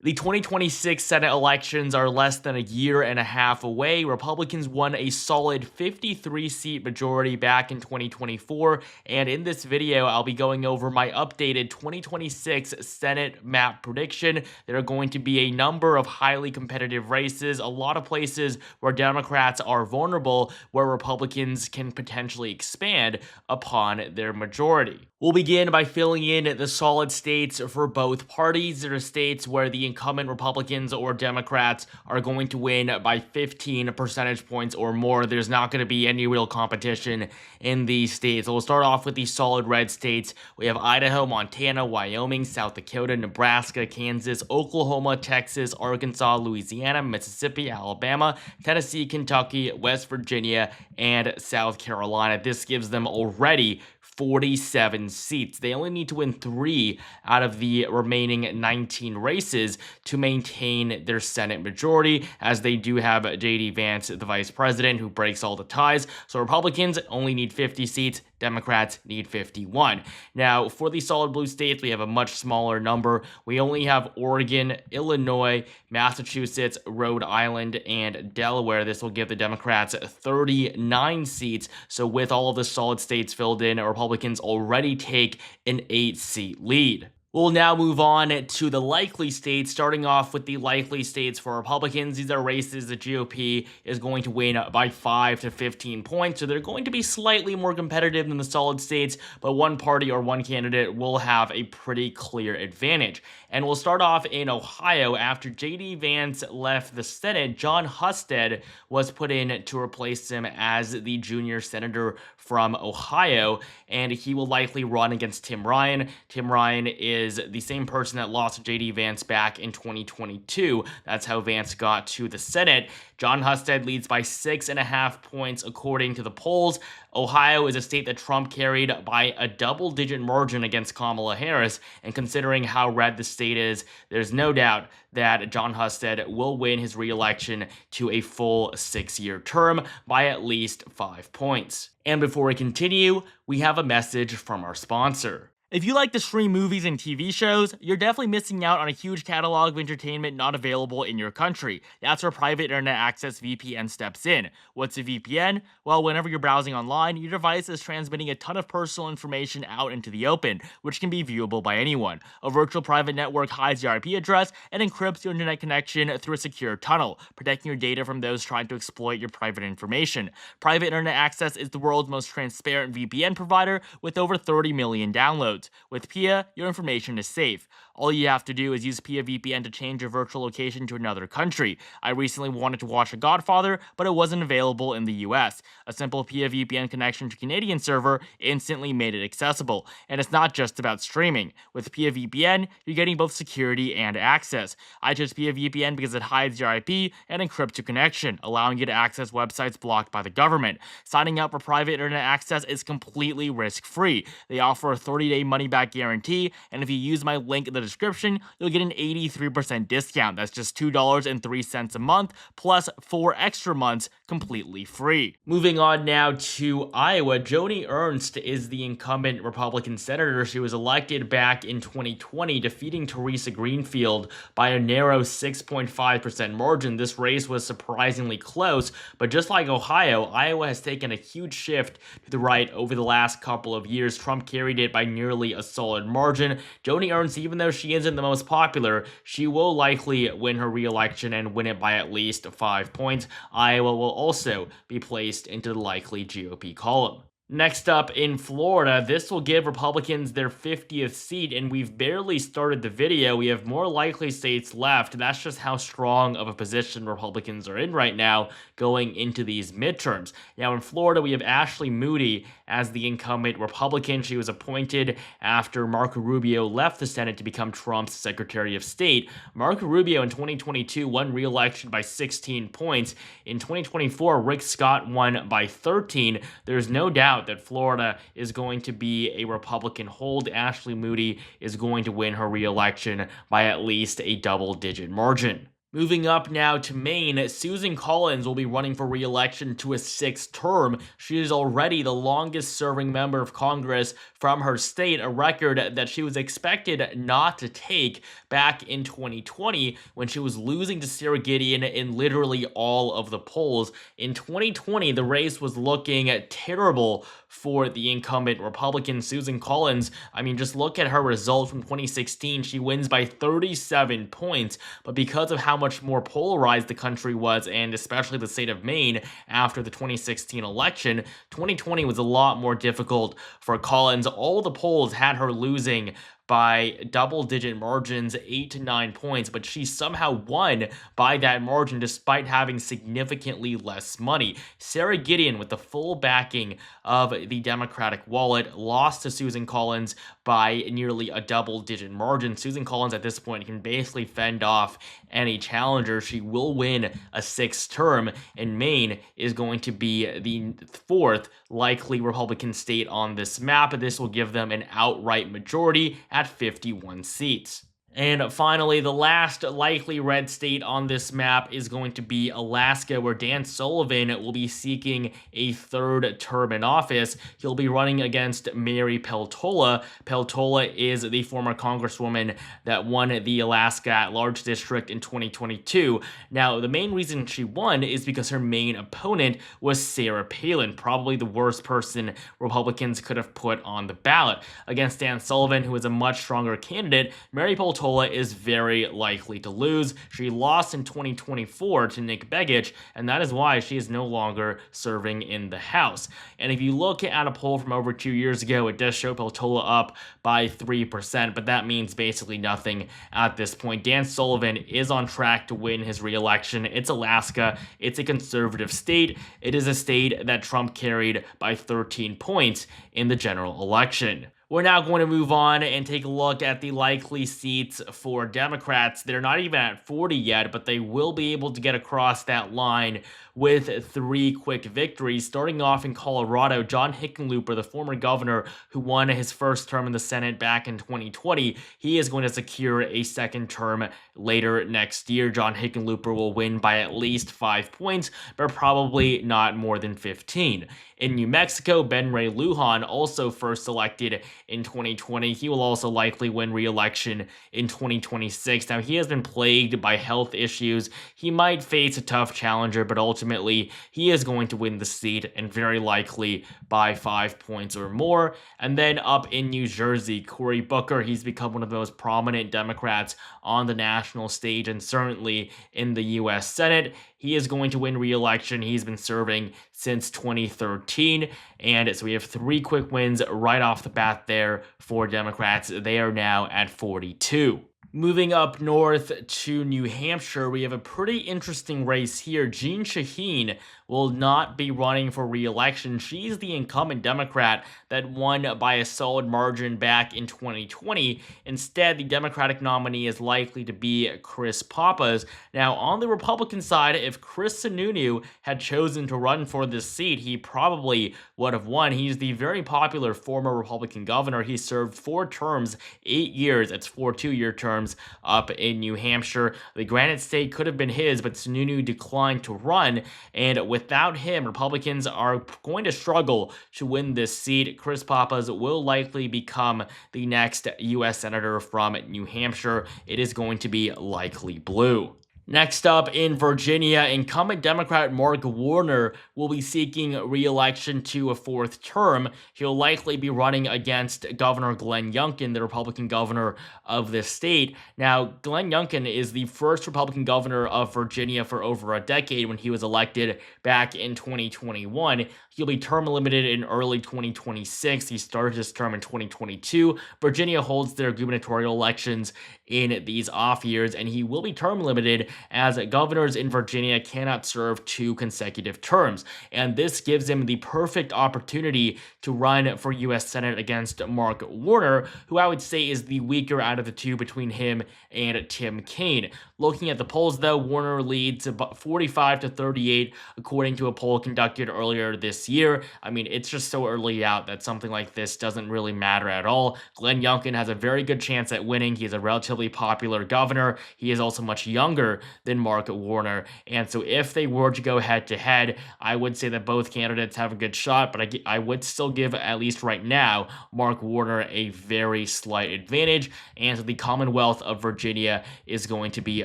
The 2026 Senate elections are less than a year and a half away. Republicans won a solid 53-seat majority back in 2024, and in this video, I'll be going over my updated 2026 Senate map prediction. There are going to be a number of highly competitive races, a lot of places where Democrats are vulnerable, where Republicans can potentially expand upon their majority. We'll begin by filling in the solid states for both parties. There are states where the incumbent Republicans or Democrats are going to win by 15 percentage points or more. There's not going to be any real competition in these states. So we'll start off with the solid red states. We have Idaho, Montana, Wyoming, South Dakota, Nebraska, Kansas, Oklahoma, Texas, Arkansas, Louisiana, Mississippi, Alabama, Tennessee, Kentucky, West Virginia, and South Carolina. This gives them already 47 seats. They only need to win 3 out of the remaining 19 races to maintain their Senate majority, as they do have J.D. Vance, the vice president, who breaks all the ties. So Republicans only need 50 seats. Democrats need 51. Now, for the solid blue states, we have a much smaller number. We only have Oregon, Illinois, Massachusetts, Rhode Island, and Delaware. This will give the Democrats 39 seats. So with all of the solid states filled in, Republicans already take an 8-seat lead. We'll now move on to the likely states, starting off with the likely states for Republicans. These are races the GOP is going to win by 5 to 15 points, so they're going to be slightly more competitive than the solid states, but one party or one candidate will have a pretty clear advantage. And we'll start off in Ohio. After J.D. Vance left the Senate, Jon Husted was put in to replace him as the junior senator from Ohio, and he will likely run against Tim Ryan. Tim Ryan is the same person that lost to J.D. Vance back in 2022. That's how Vance got to the Senate. Jon Husted leads by 6.5 points according to the polls. Ohio is a state that Trump carried by a double-digit margin against Kamala Harris, and considering how red the state is, there's no doubt that Jon Husted will win his re-election to a full 6-year term by at least 5 points. And before we continue, we have a message from our sponsor. If you like to stream movies and TV shows, you're definitely missing out on a huge catalog of entertainment not available in your country. That's where Private Internet Access VPN steps in. What's a VPN? Well, whenever you're browsing online, your device is transmitting a ton of personal information out into the open, which can be viewable by anyone. A virtual private network hides your IP address and encrypts your internet connection through a secure tunnel, protecting your data from those trying to exploit your private information. Private Internet Access is the world's most transparent VPN provider with over 30 million downloads. With PIA, your information is safe. All you have to do is use PIA VPN to change your virtual location to another country. I recently wanted to watch The Godfather, but it wasn't available in the US. A simple PIA VPN connection to Canadian server instantly made it accessible. And it's not just about streaming. With PIA VPN, you're getting both security and access. I chose PIA VPN because it hides your IP and encrypts your connection, allowing you to access websites blocked by the government. Signing up for Private Internet Access is completely risk-free. They offer a 30-day money-back guarantee, and if you use my link in the description, you'll get an 83% discount. That's just $2.03 a month, plus 4 extra months completely free. Moving on now to Iowa, Joni Ernst is the incumbent Republican senator. She was elected back in 2020, defeating Teresa Greenfield by a narrow 6.5% margin. This race was surprisingly close, but just like Ohio, Iowa has taken a huge shift to the right over the last couple of years. Trump carried it by nearly a solid margin. Joni Ernst, even though she isn't the most popular, she will likely win her re-election and win it by at least 5 points. Iowa will also be placed into the likely GOP column. Next up, in Florida, this will give Republicans their 50th seat, and we've barely started the video. We have more likely states left. That's just how strong of a position Republicans are in right now going into these midterms. Now, in Florida, we have Ashley Moody as the incumbent Republican. She was appointed after Marco Rubio left the Senate to become Trump's Secretary of State. Marco Rubio in 2022 won re-election by 16 points. In 2024, Rick Scott won by 13. There's no doubt that Florida is going to be a Republican hold. Ashley Moody is going to win her re-election by at least a double-digit margin. Moving up now to Maine, Susan Collins will be running for re-election to a 6th term. She is already the longest serving member of Congress from her state, a record that she was expected not to take back in 2020 when she was losing to Sarah Gideon in literally all of the polls. In 2020, the race was looking terrible for the incumbent Republican Susan Collins. I mean, just look at her result from 2016. She wins by 37 points, but because of how much more polarized the country was, and especially the state of Maine after the 2016 election, 2020 was a lot more difficult for Collins. All the polls had her losing by double-digit margins, 8 to 9 points, but she somehow won by that margin despite having significantly less money. Sarah Gideon, with the full backing of the Democratic wallet, lost to Susan Collins by nearly a double-digit margin. Susan Collins at this point can basically fend off any challenger. She will win a 6th term, and Maine is going to be the 4th likely Republican state on this map. This will give them an outright majority at 51 seats. And finally, the last likely red state on this map is going to be Alaska, where Dan Sullivan will be seeking a 3rd term in office. He'll be running against Mary Peltola. Peltola is the former congresswoman that won the Alaska at-large district in 2022. Now, the main reason she won is because her main opponent was Sarah Palin, probably the worst person Republicans could have put on the ballot. Against Dan Sullivan, who is a much stronger candidate, Mary Peltola is very likely to lose. She lost in 2024 to Nick Begich, and that is why she is no longer serving in the House. And if you look at a poll from over 2 years ago, it does show Peltola up by 3%, but that means basically nothing at this point. Dan Sullivan is on track to win his re-election. It's Alaska. It's a conservative state. It is a state that Trump carried by 13 points in the general election. We're now going to move on and take a look at the likely seats for Democrats. They're not even at 40 yet, but they will be able to get across that line with 3 quick victories. Starting off in Colorado, John Hickenlooper, the former governor who won his 1st term in the Senate back in 2020, he is going to secure a 2nd term later next year. John Hickenlooper will win by at least 5 points, but probably not more than 15. In New Mexico, Ben Ray Lujan, also first elected in 2020, he will also likely win re-election in 2026. Now, he has been plagued by health issues. He might face a tough challenger, but ultimately, he is going to win the seat, and very likely by 5 points or more. And then up in New Jersey, Cory Booker, he's become one of the most prominent Democrats on the national stage and certainly in the U.S. Senate. He is going to win re-election. He's been serving since 2013. And so we have 3 quick wins right off the bat there for Democrats. They are now at 42. Moving up north to New Hampshire, we have a pretty interesting race here. Jeanne Shaheen will not be running for re-election. She's the incumbent Democrat that won by a solid margin back in 2020. Instead, the Democratic nominee is likely to be Chris Pappas. Now, on the Republican side, if Chris Sununu had chosen to run for this seat, he probably would have won. He's the very popular former Republican governor. He served 4 terms, 8 years. It's 4 2-year terms up in New Hampshire. The Granite State could have been his, but Sununu declined to run, and without him, Republicans are going to struggle to win this seat. Chris Pappas will likely become the next U.S. Senator from New Hampshire. It is going to be likely blue. Next up in Virginia, incumbent Democrat Mark Warner will be seeking re-election to a 4th term. He'll likely be running against Governor Glenn Youngkin, the Republican governor of this state. Now, Glenn Youngkin is the first Republican governor of Virginia for over a decade when he was elected back in 2021. He'll be term limited in early 2026. He started his term in 2022. Virginia holds their gubernatorial elections in these off years, and he will be term limited as governors in Virginia cannot serve 2 consecutive terms. And this gives him the perfect opportunity to run for U.S. Senate against Mark Warner, who I would say is the weaker out of the 2 between him and Tim Kaine. Looking at the polls, though, Warner leads about 45 to 38, according to a poll conducted earlier this year. I mean, it's just so early out that something like this doesn't really matter at all. Glenn Youngkin has a very good chance at winning. He is a relatively popular governor. He is also much younger than Mark Warner. And so if they were to go head-to-head, I would say that both candidates have a good shot, but I would still give, at least right now, Mark Warner a very slight advantage. And so the Commonwealth of Virginia is going to be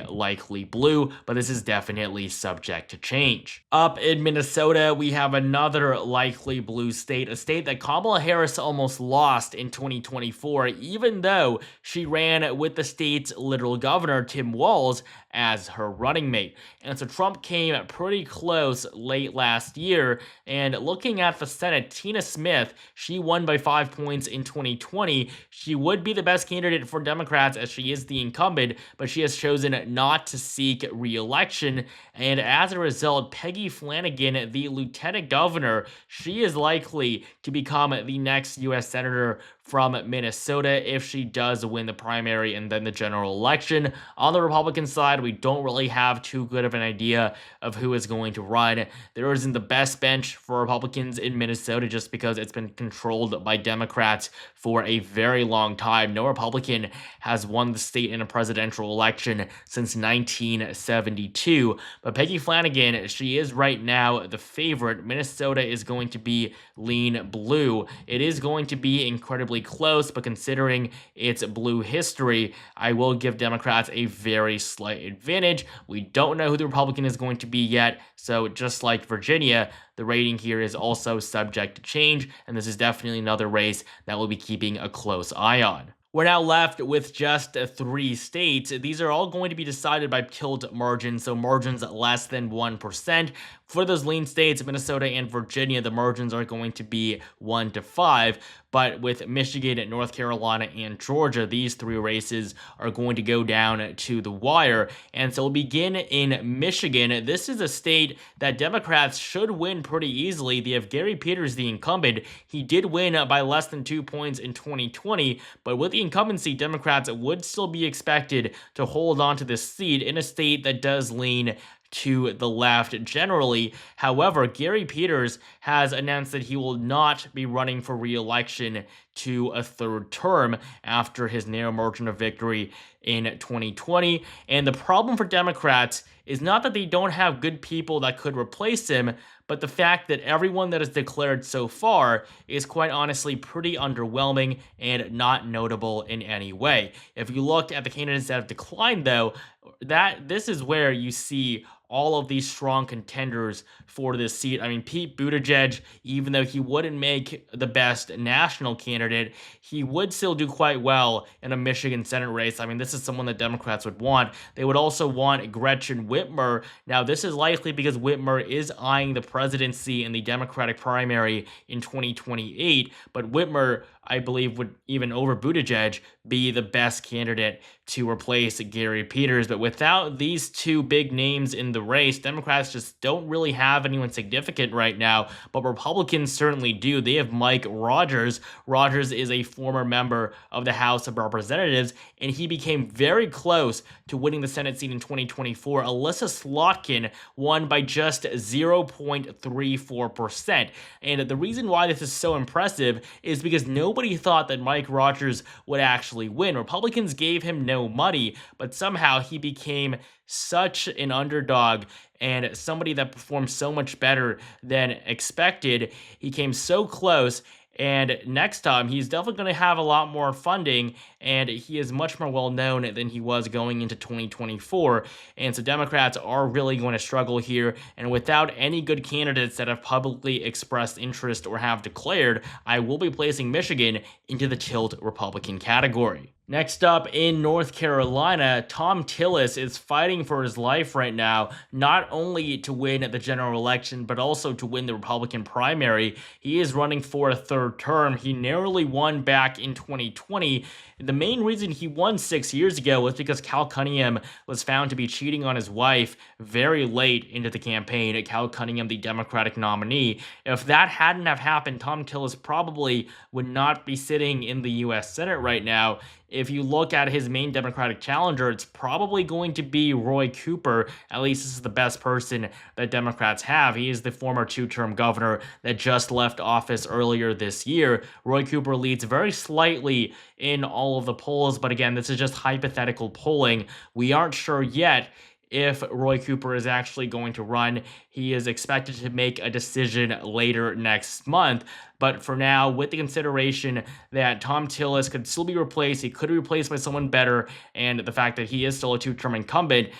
likely blue, but this is definitely subject to change. Up in Minnesota, we have another likely blue state, a state that Kamala Harris almost lost in 2024, even though she ran with the state's literal governor, Tim Walz, as her running mate. And so Trump came pretty close late last year, and looking at the Senate, Tina Smith, she won by 5 points in 2020. She would be the best candidate for Democrats as she is the incumbent, but she has chosen not to seek re-election, and as a result, Peggy Flanagan, the lieutenant governor, she is likely to become the next U.S. Senator from Minnesota if she does win the primary and then the general election. On the Republican side, we don't really have too good of an idea of who is going to run. There isn't the best bench for Republicans in Minnesota just because it's been controlled by Democrats for a very long time. No Republican has won the state in a presidential election since 1972. But Peggy Flanagan, she is right now the favorite. Minnesota is going to be lean blue. It is going to be incredibly close, but considering its blue history, I will give Democrats a very slight advantage. We don't know who the Republican is going to be yet, so just like Virginia, the rating here is also subject to change, and this is definitely another race that we'll be keeping a close eye on. We're now left with just 3 states. These are all going to be decided by tilt margins, so margins less than 1%. For those lean states, Minnesota and Virginia, the margins are going to be 1 to 5. But with Michigan, North Carolina, and Georgia, these 3 races are going to go down to the wire. And so we'll begin in Michigan. This is a state that Democrats should win pretty easily. They have Gary Peters, the incumbent. He did win by less than 2 points in 2020, but with the incumbency, Democrats would still be expected to hold on to this seat in a state that does lean to the left generally. However, Gary Peters has announced that he will not be running for re-election to a 3rd term after his narrow margin of victory in 2020. And the problem for Democrats is not that they don't have good people that could replace him, but the fact that everyone that is declared so far is quite honestly pretty underwhelming and not notable in any way. If you look at the candidates that have declined, though, this is where you see all of these strong contenders for this seat. I mean, Pete Buttigieg, even though he wouldn't make the best national candidate, he would still do quite well in a Michigan Senate race. I mean, this is someone that Democrats would want. They would also want Gretchen Whitmer. Now, this is likely because Whitmer is eyeing the presidency in the Democratic primary in 2028, but Whitmer, I believe, would, even over Buttigieg, be the best candidate to replace Gary Peters. But without these 2 big names in the race, Democrats just don't really have anyone significant right now, but Republicans certainly do. They have Mike Rogers. Rogers is a former member of the House of Representatives, and he became very close to winning the Senate seat in 2024. Alyssa Slotkin won by just 0.34%. And the reason why this is so impressive is because nobody thought that Mike Rogers would actually win. Republicans gave him no money, but somehow he became such an underdog and somebody that performed so much better than expected. He came so close, and next time he's definitely going to have a lot more funding, and he is much more well known than he was going into 2024. And so Democrats are really going to struggle here, and without any good candidates that have publicly expressed interest or have declared, I will be placing Michigan into the tilt Republican category. Next up, in North Carolina, Thom Tillis is fighting for his life right now, not only to win the general election, but also to win the Republican primary. He is running for a 3rd term. He narrowly won back in 2020. The main reason he won 6 years ago was because Cal Cunningham was found to be cheating on his wife very late into the campaign. Cal Cunningham, the Democratic nominee. If that hadn't have happened, Thom Tillis probably would not be sitting in the U.S. Senate right now. If you look at his main Democratic challenger, it's probably going to be Roy Cooper. At least this is the best person that Democrats have. He is the former 2-term governor that just left office earlier this year. Roy Cooper leads very slightly in all of the polls, but again, this is just hypothetical polling. We aren't sure yet if Roy Cooper is actually going to run. He is expected to make a decision later next month. But for now, with the consideration that Tom Tillis could still be replaced, he could be replaced by someone better, and the fact that he is still a two-term incumbent,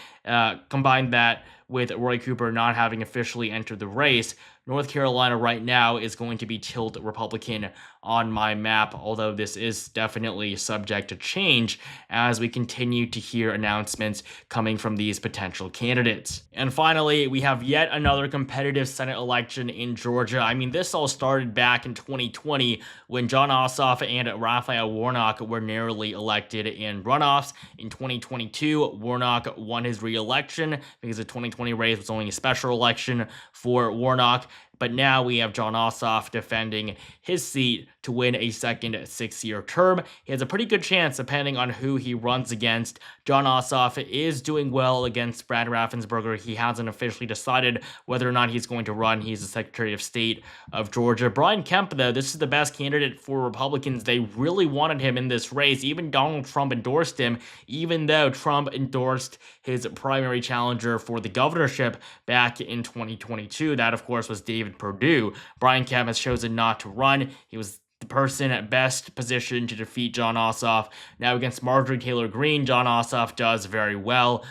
combine that with Roy Cooper not having officially entered the race, North Carolina right now is going to be tilt Republican on my map, although this is definitely subject to change as we continue to hear announcements coming from these potential candidates. And finally, we have yet another competitive Senate election in Georgia. I mean, this all started back in 2020 when Jon Ossoff and Raphael Warnock were narrowly elected in runoffs. In 2022, Warnock won his re-election because the 2020 race was only a special election for Warnock. But now we have Jon Ossoff defending his seat to win a second 6-year term. He has a pretty good chance depending on who he runs against. Jon Ossoff is doing well against Brad Raffensperger. He hasn't officially decided whether or not he's going to run. He's the Secretary of State of Georgia. Brian Kemp, though, this is the best candidate for Republicans. They really wanted him in this race. Even Donald Trump endorsed him, even though Trump endorsed his primary challenger for the governorship back in 2022. That, of course, was David Perdue. Brian Kemp has chosen not to run. He was the person at best positioned to defeat Jon Ossoff. Now against Marjorie Taylor Greene, Jon Ossoff does very well.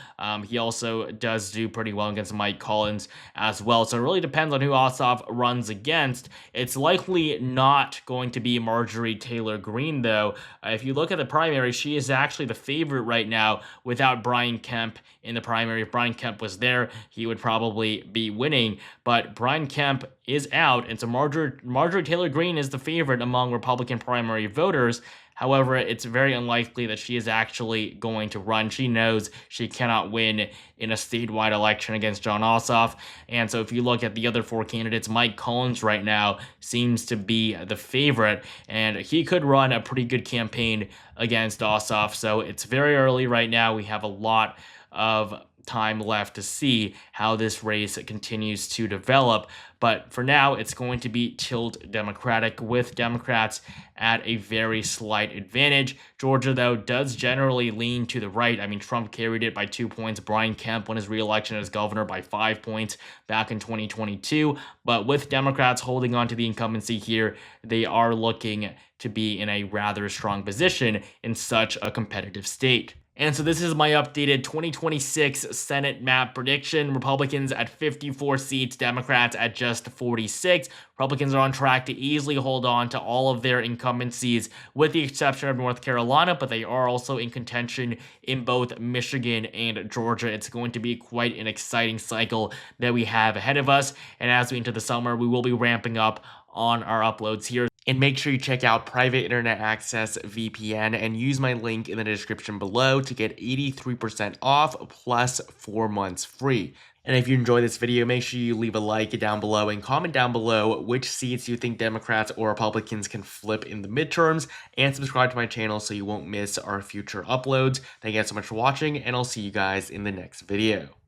He also does do pretty well against Mike Collins as well. So it really depends on who Ossoff runs against. It's likely not going to be Marjorie Taylor Greene, though. If you look at the primary, she is actually the favorite right now without Brian Kemp in the primary. If Brian Kemp was there, he would probably be winning. But Brian Kemp is out, and so Marjorie Taylor Greene is the favorite among Republican primary voters. However, it's very unlikely that she is actually going to run. She knows she cannot win in a statewide election against Jon Ossoff. And so if you look at the other four candidates, Mike Collins right now seems to be the favorite, and he could run a pretty good campaign against Ossoff. So it's very early right now. We have a lot of time left to see how this race continues to develop. But for now, it's going to be tilt Democratic, with Democrats at a very slight advantage. Georgia, though, does generally lean to the right. I mean, Trump carried it by 2 points. Brian Kemp won his re-election as governor by 5 points back in 2022. But with Democrats holding on to the incumbency here, they are looking to be in a rather strong position in such a competitive state. And so this is my updated 2026 Senate map prediction. Republicans at 54 seats, Democrats at just 46. Republicans are on track to easily hold on to all of their incumbencies, with the exception of North Carolina, but they are also in contention in both Michigan and Georgia. It's going to be quite an exciting cycle that we have ahead of us. And as we enter the summer, we will be ramping up on our uploads here. And make sure you check out Private Internet Access VPN and use my link in the description below to get 83% off plus 4 months free. And if you enjoyed this video, make sure you leave a like down below and comment down below which seats you think Democrats or Republicans can flip in the midterms, and subscribe to my channel so you won't miss our future uploads. Thank you guys so much for watching, and I'll see you guys in the next video.